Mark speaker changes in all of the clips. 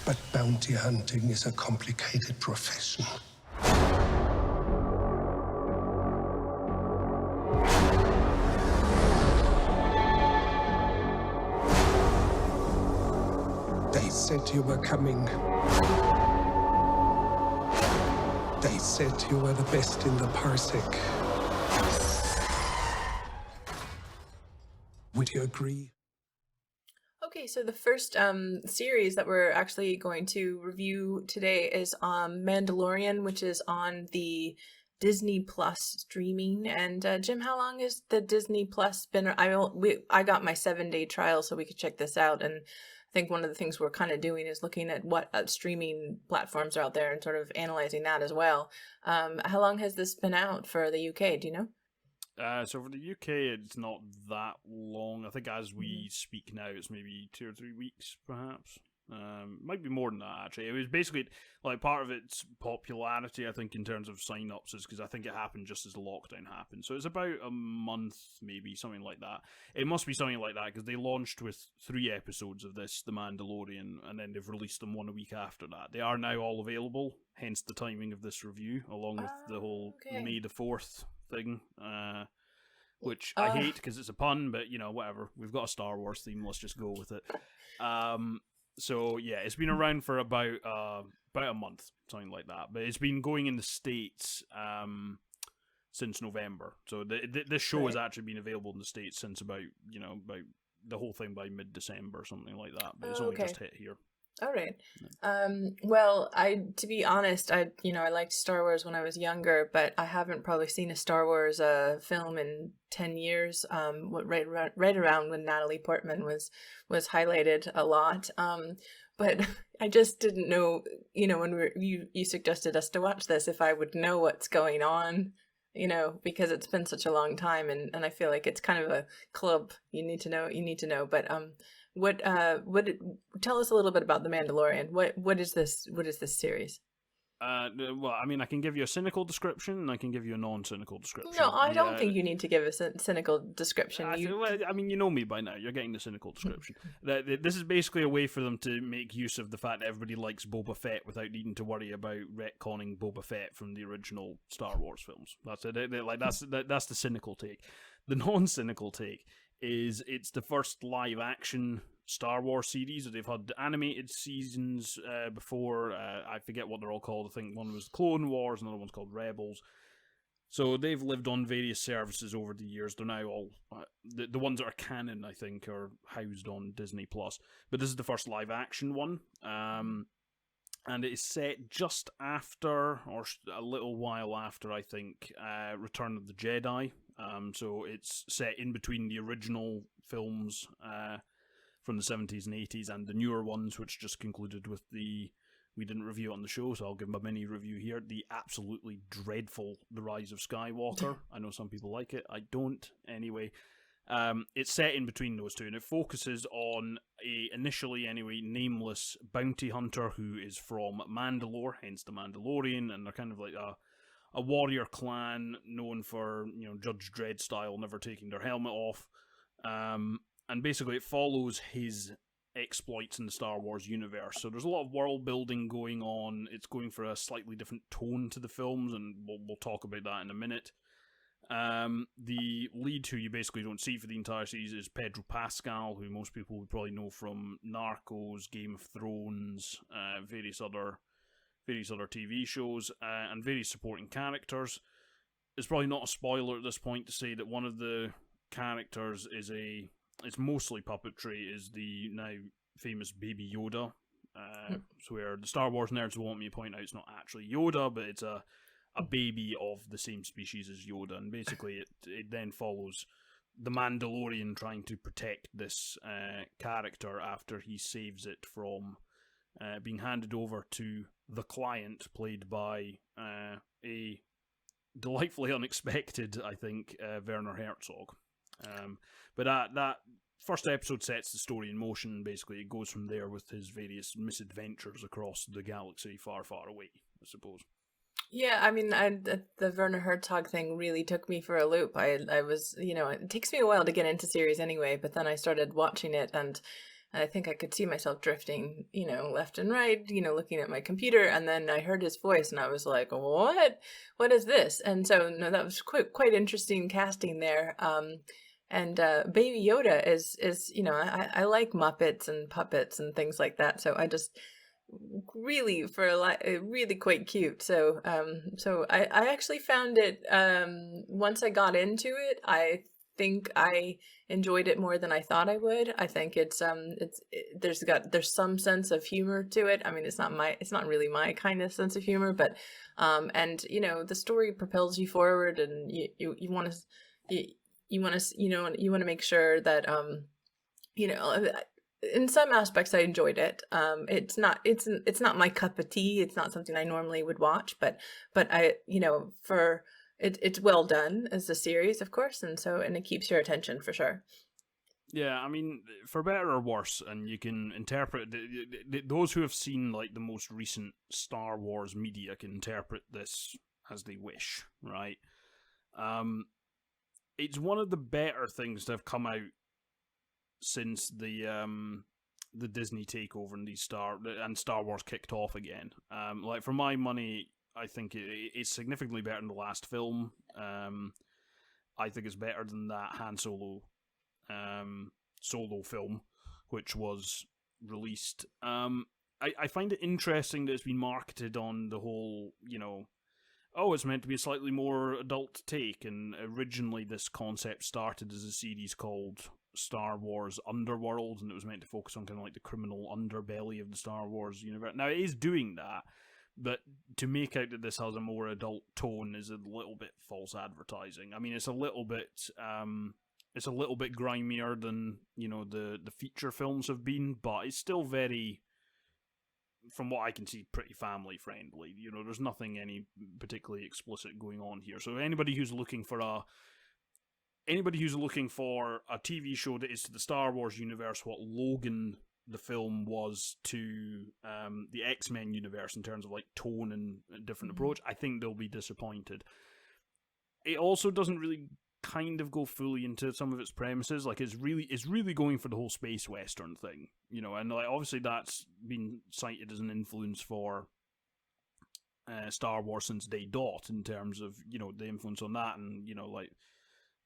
Speaker 1: But bounty hunting is a complicated profession. They said you were coming. They said you were the best in the parsec. Would you agree?
Speaker 2: Okay, so the first series that we're actually going to review today is Mandalorian, which is on the Disney Plus streaming. And Jim, how long has the Disney Plus been? I got my 7-day trial so we could check this out, and I think one of the things we're kind of doing is looking at what streaming platforms are out there and sort of analyzing that as well. How long has this been out for the UK? Do you know?
Speaker 3: So for the UK, it's not that long. I think as we speak now, it's maybe 2 or 3 weeks, perhaps. Might be more than that, actually. It was basically, like, part of its popularity, I think, in terms of sign-ups is because I think it happened just as the lockdown happened. So it's about a month, maybe, something like that. It must be something like that, because they launched with 3 episodes of this, The Mandalorian, and then they've released them 1 a week after that. They are now all available, hence the timing of this review, along with the whole May the 4th thing, which I hate because it's a pun, but, you know, whatever. We've got a Star Wars theme, let's just go with it. So yeah, it's been around for about a month, something like that. But it's been going in the States since November. So this show has actually been available in the States since about the whole thing by mid-December, something like that. But it's only just hit here.
Speaker 2: All right. Well, to be honest, I liked Star Wars when I was younger, but I haven't probably seen a Star Wars film in 10 years. Right around when Natalie Portman was highlighted a lot. But I just didn't know, when you suggested us to watch this, if I would know what's going on, because it's been such a long time, and I feel like it's kind of a club. You need to know. But tell us a little bit about The Mandalorian. What is this series?
Speaker 3: Well, I mean, I can give you a cynical description, and I can give you a non-cynical description.
Speaker 2: No, I don't think you need to give us a cynical description.
Speaker 3: I mean, you know me by now. You're getting the cynical description. This is basically a way for them to make use of the fact that everybody likes Boba Fett without needing to worry about retconning Boba Fett from the original Star Wars films. That's it. That's the cynical take. The non-cynical take is it's the first live-action Star Wars series. They've had animated seasons before. I forget what they're all called. I think one was Clone Wars, another one's called Rebels. So they've lived on various services over the years. They're now all the ones that are canon, I think, are housed on Disney Plus. But this is the first live-action one, and it is set just after, or a little while after, I think, Return of the Jedi. So it's set in between the original films from the 70s and 80s and the newer ones, which just concluded with we didn't review it on the show, so I'll give a mini review here. The absolutely dreadful The Rise of Skywalker. I know some people like it. I don't. Anyway, it's set in between those two, and it focuses on initially nameless bounty hunter who is from Mandalore, hence the Mandalorian, and they're kind of like a warrior clan known for, Judge Dredd style, never taking their helmet off. And basically it follows his exploits in the Star Wars universe. So there's a lot of world building going on. It's going for a slightly different tone to the films, and we'll talk about that in a minute. The lead, who you basically don't see for the entire series, is Pedro Pascal, who most people would probably know from Narcos, Game of Thrones, various other TV shows, and various supporting characters. It's probably not a spoiler at this point to say that one of the characters it's mostly puppetry, is the now famous Baby Yoda. So where the Star Wars nerds will want me to point out it's not actually Yoda, but it's a baby of the same species as Yoda, and basically it then follows the Mandalorian trying to protect this character after he saves it from being handed over to the client, played by a delightfully unexpected, I think, Werner Herzog. But that first episode sets the story in motion. Basically, it goes from there with his various misadventures across the galaxy, far, far away, I suppose.
Speaker 2: Yeah, I mean, the Werner Herzog thing really took me for a loop. I was, it takes me a while to get into series anyway, but then I started watching it, and And I think I could see myself drifting, left and right, looking at my computer. And then I heard his voice and I was like, what is this? And so, no, that was quite interesting casting there. And Baby Yoda is I like Muppets and puppets and things like that. So I just really really quite cute. So I actually found it, once I got into it, I think I enjoyed it more than I thought I would. I think there's some sense of humor to it. I mean, it's not really my kind of sense of humor, but and the story propels you forward, and you want to you want to make sure that in some aspects I enjoyed it. It's not my cup of tea. It's not something I normally would watch, but I for it's well done as a series, of course, and it keeps your attention for sure.
Speaker 3: Yeah, I mean, for better or worse, and you can interpret those who have seen like the most recent Star Wars media can interpret this as they wish, right? It's one of the better things to have come out since the Disney takeover and Star Wars kicked off again. Like, for my money, I think it's significantly better than the last film. I think it's better than that Han Solo film, which was released. I find it interesting that it's been marketed on the whole, it's meant to be a slightly more adult take, and originally this concept started as a series called Star Wars Underworld, and it was meant to focus on kind of like the criminal underbelly of the Star Wars universe. Now, it is doing that, but to make out that this has a more adult tone is a little bit false advertising. I mean, it's a little bit grimier than, the feature films have been, but it's still very, from what I can see, pretty family friendly. There's nothing any particularly explicit going on here. So anybody who's looking for a TV show that is to the Star Wars universe what Logan the film was to the X-Men universe in terms of like tone and different approach, I think they'll be disappointed. It also doesn't really kind of go fully into some of its premises. Like, it's really going for the whole space western thing, and like obviously that's been cited as an influence for Star Wars since day dot, in terms of the influence on that, and like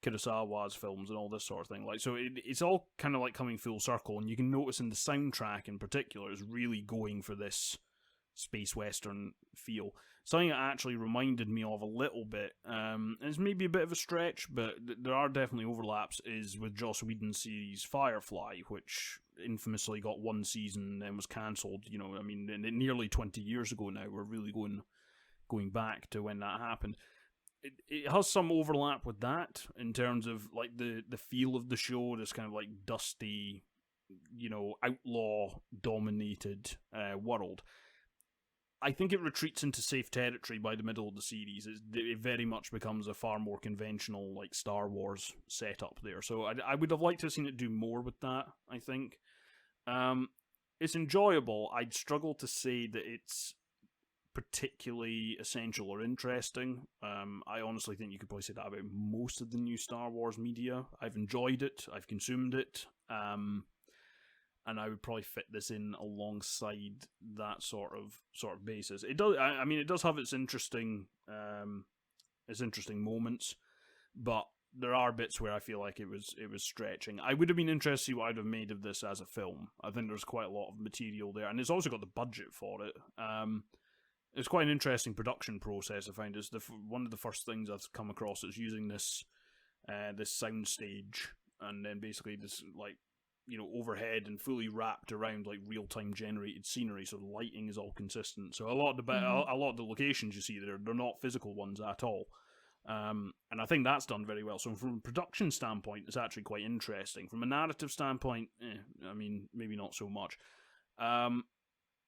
Speaker 3: Kurosawa's films and all this sort of thing. Like, so it's all kind of like coming full circle, and you can notice in the soundtrack in particular is really going for this space western feel. Something that actually reminded me of a little bit, and it's maybe a bit of a stretch, but there are definitely overlaps, is with Joss Whedon's series Firefly, which infamously got one season and then was cancelled. I mean, nearly 20 years ago now. We're really going back to when that happened. It has some overlap with that in terms of like the feel of the show, this kind of like dusty, outlaw dominated world. I think it retreats into safe territory by the middle of the series. It very much becomes a far more conventional like Star Wars setup there. So I would have liked to have seen it do more with that, I think. It's enjoyable. I'd struggle to say that it's particularly essential or interesting. I honestly think you could probably say that about most of the new Star Wars media. I've enjoyed it, I've consumed it, and I would probably fit this in alongside that sort of basis. It does. I mean, it does have its interesting moments, but there are bits where I feel like it was stretching. I would have been interested to see what I'd have made of this as a film. I think there's quite a lot of material there, and it's also got the budget for it. It's quite an interesting production process. I find it's one of the first things I've come across is using this sound stage, and then basically this like overhead and fully wrapped around like real time generated scenery, so the lighting is all consistent. So a lot of the locations you see there, they're not physical ones at all, and I think that's done very well. So from a production standpoint, it's actually quite interesting. From a narrative standpoint, I mean, maybe not so much.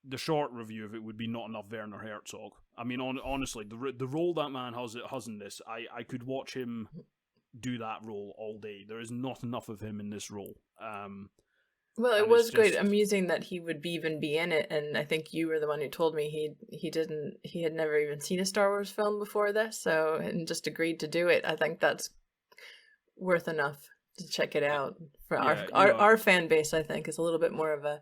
Speaker 3: The short review of it would be not enough Werner Herzog. I mean, honestly, the role that man has in this, I could watch him do that role all day. There is not enough of him in this role.
Speaker 2: Well, it was quite amusing that he would even be in it, and I think you were the one who told me he had never even seen a Star Wars film before this, and just agreed to do it. I think that's worth enough to check it out. For
Speaker 3: Yeah,
Speaker 2: our fan base, I think, is a little bit more of a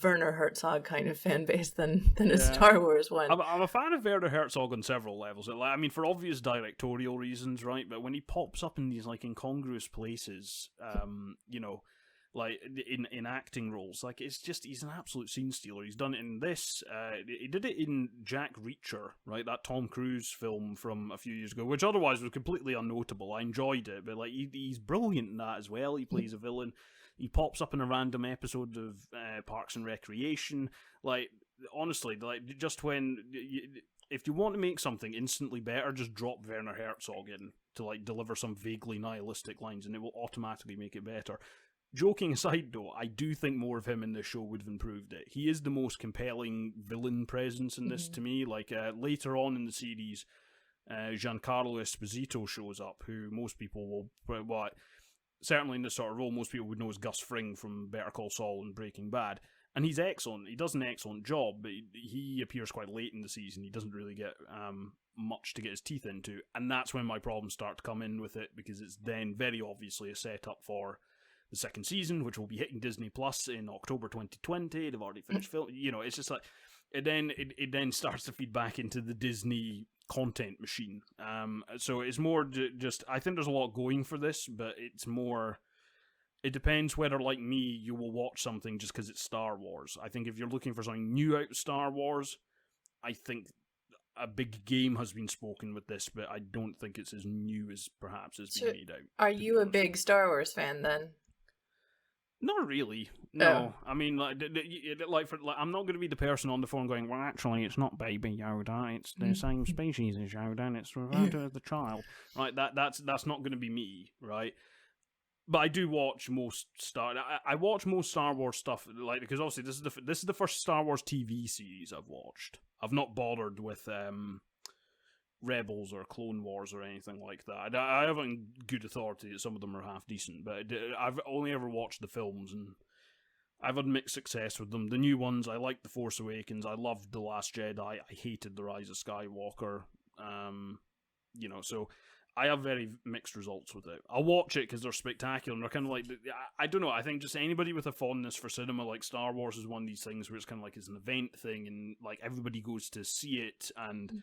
Speaker 2: Werner Herzog kind of fan base than a Star Wars one.
Speaker 3: I'm a fan of Werner Herzog on several levels. I mean, for obvious directorial reasons, right? But when he pops up in these like incongruous places, like in acting roles, like he's an absolute scene stealer. He's done it in this. He did it in Jack Reacher, right? That Tom Cruise film from a few years ago, which otherwise was completely unnotable. I enjoyed it, but like he's brilliant in that as well. He plays a villain. He pops up in a random episode of Parks and Recreation. Like, honestly, like just when if you want to make something instantly better, just drop Werner Herzog in to like deliver some vaguely nihilistic lines, and it will automatically make it better. Joking aside, though, I do think more of him in this show would have improved it. He is the most compelling villain presence in this to me. Like later on in the series, Giancarlo Esposito shows up, who most people will certainly in this sort of role, most people would know as Gus Fring from Better Call Saul and Breaking Bad. And he's excellent. He does an excellent job, but he appears quite late in the season. He doesn't really get much to get his teeth into. And that's when my problems start to come in with it, because it's then very obviously a setup for the second season, which will be hitting Disney Plus in October 2020. They've already finished filming. It's just like, it then starts to feed back into the Disney content machine. So it's more just, I think there's a lot going for this, but it's more, it depends whether, like me, you will watch something just because it's Star Wars. I think if you're looking for something new out of Star Wars, I think a big game has been spoken with this, but I don't think it's as new as perhaps has been made out.
Speaker 2: Are you a big Star Wars fan then?
Speaker 3: Not really. No, I mean, I'm not going to be the person on the phone going, "Well, actually, it's not Baby Yoda; it's the same species as Yoda, and it's referred to as the child." Right? That's not going to be me, right? But I do watch most I watch most Star Wars stuff, like, because obviously this is the first Star Wars TV series I've watched. I've not bothered with Rebels or Clone Wars or anything like that. I have on good authority that some of them are half decent, but I've only ever watched the films, and I've had mixed success with them. The new ones, I liked The Force Awakens, I loved The Last Jedi, I hated The Rise of Skywalker, so I have very mixed results with it. I'll watch it because they're spectacular, and they're kind of like, I don't know, I think just anybody with a fondness for cinema, like Star Wars is one of these things where it's kind of like it's an event thing, and like everybody goes to see it, and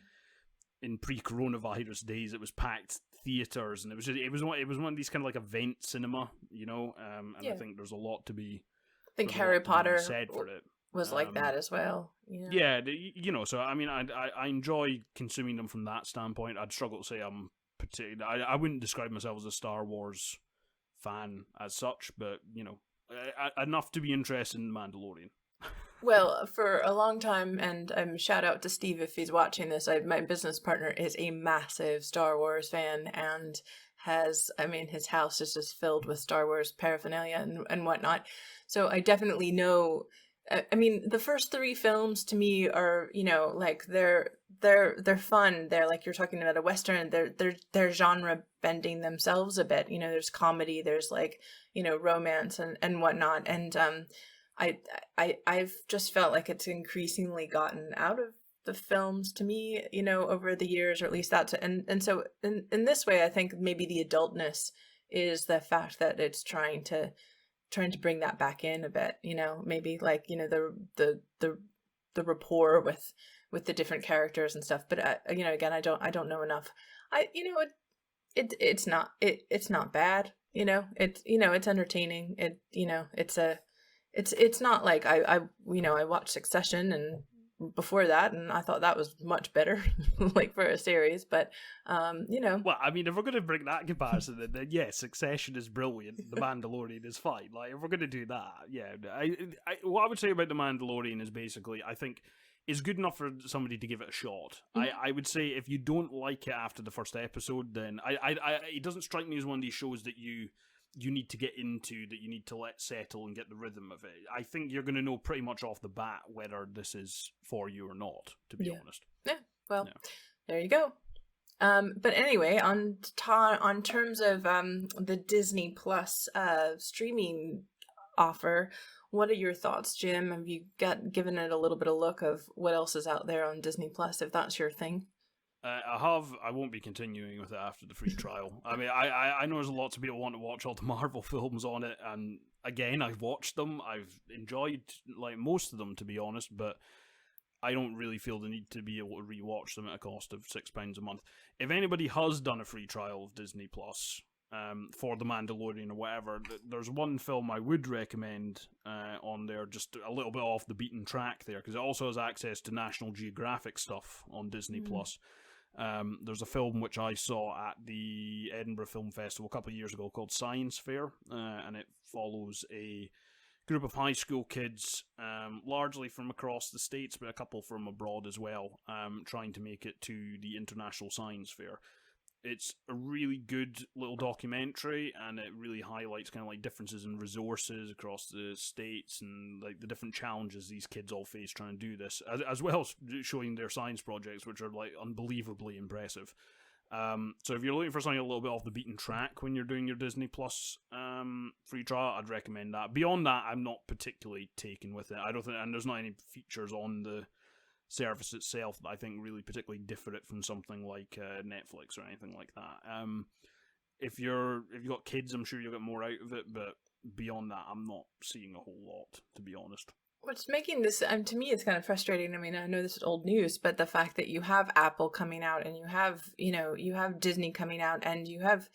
Speaker 3: in pre-coronavirus days, it was packed theaters, and it was one of these kind of like event cinema, and I think there's a lot to be.
Speaker 2: I think Harry Potter
Speaker 3: said for it
Speaker 2: was like that as well.
Speaker 3: Yeah, so I mean, I enjoy consuming them from that standpoint. I'd struggle to say I'm particular. I wouldn't describe myself as a Star Wars fan as such, but enough to be interested in Mandalorian.
Speaker 2: Well, for a long time, and shout out to Steve if he's watching this, my business partner is a massive Star Wars fan, and his house is just filled with Star Wars paraphernalia and whatnot. So I definitely know, the first three films to me are, like they're fun. They're like, you're talking about a Western, they're genre bending themselves a bit. There's comedy, there's like, romance and whatnot. And, I've just felt like it's increasingly gotten out of the films to me, over the years, or at least that's, and so in this way, I think maybe the adultness is the fact that it's trying to bring that back in a bit, maybe like, the rapport with the different characters and stuff. But again, I don't know enough. It's not bad, it's entertaining. It's not like I watched Succession and before that, and I thought that was much better, like for a series. But
Speaker 3: well, I mean, if we're going to bring that comparison, then yes, Succession is brilliant. The Mandalorian is fine. Like, if we're going to do that, yeah. What I would say about The Mandalorian is basically, I think it's good enough for somebody to give it a shot. I would say if you don't like it after the first episode, then it doesn't strike me as one of these shows that you need to get into, that you need to let settle and get the rhythm of it. I think you're going to know pretty much off the bat whether this is for you or not, to be honest.
Speaker 2: Yeah, well, there you go. But anyway, on terms of the Disney Plus streaming offer, what are your thoughts, Jim? Have you given it a little bit of look of what else is out there on Disney Plus, if that's your thing?
Speaker 3: I won't be continuing with it after the free trial. I mean, I know there's lots of people want to watch all the Marvel films on it, and again, I've watched them. I've enjoyed like most of them, to be honest, but I don't really feel the need to be able to rewatch them at a cost of £6 a month. If anybody has done a free trial of Disney Plus for The Mandalorian or whatever, there's one film I would recommend on there, just a little bit off the beaten track there, because it also has access to National Geographic stuff on Disney Plus. There's a film which I saw at the Edinburgh Film Festival a couple of years ago called Science Fair, and it follows a group of high school kids, largely from across the States, but a couple from abroad as well, trying to make it to the International Science Fair. It's a really good little documentary, and it really highlights kind of like differences in resources across the states and like the different challenges these kids all face trying to do this, as well as showing their science projects, which are like unbelievably impressive. So if you're looking for something a little bit off the beaten track when you're doing your Disney Plus free trial, I'd recommend that. Beyond that, I'm not particularly taken with it. I don't think, and there's not any features on the service itself that I think really particularly differ it from something like Netflix or anything like that. If you've got kids, I'm sure you'll get more out of it, but beyond that, I'm not seeing a whole lot, to be honest.
Speaker 2: What's making this, to me, it's kind of frustrating. I mean, I know this is old news, but the fact that you have Apple coming out and you have Disney coming out and you have,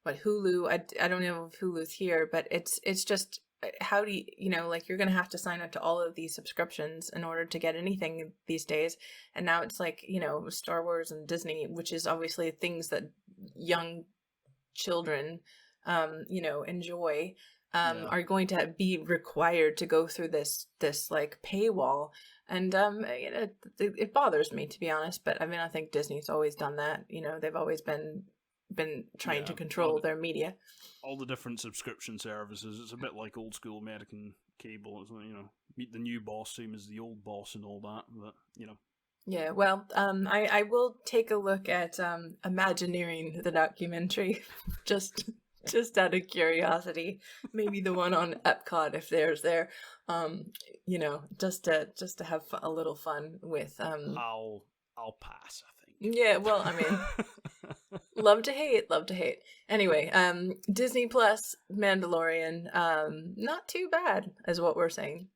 Speaker 2: Hulu, I don't know if Hulu's here, but it's just, how do you, like, you're going to have to sign up to all of these subscriptions in order to get anything these days. And now it's like, Star Wars and Disney, which is obviously things that young children, enjoy, are going to be required to go through this like paywall. And, it bothers me, to be honest. But I mean, I think Disney's always done that. They've always been trying to control their media.
Speaker 3: All the different subscription services, it's a bit like old school American cable. It's, meet the new boss, same as the old boss and all that, but,
Speaker 2: Yeah, well, I will take a look at Imagineering, the documentary, just out of curiosity. Maybe the one on Epcot, if there's there, just to have a little fun with.
Speaker 3: I'll pass, I think.
Speaker 2: Yeah, well, I mean, love to hate. Anyway, Disney Plus, Mandalorian, not too bad, is what we're saying.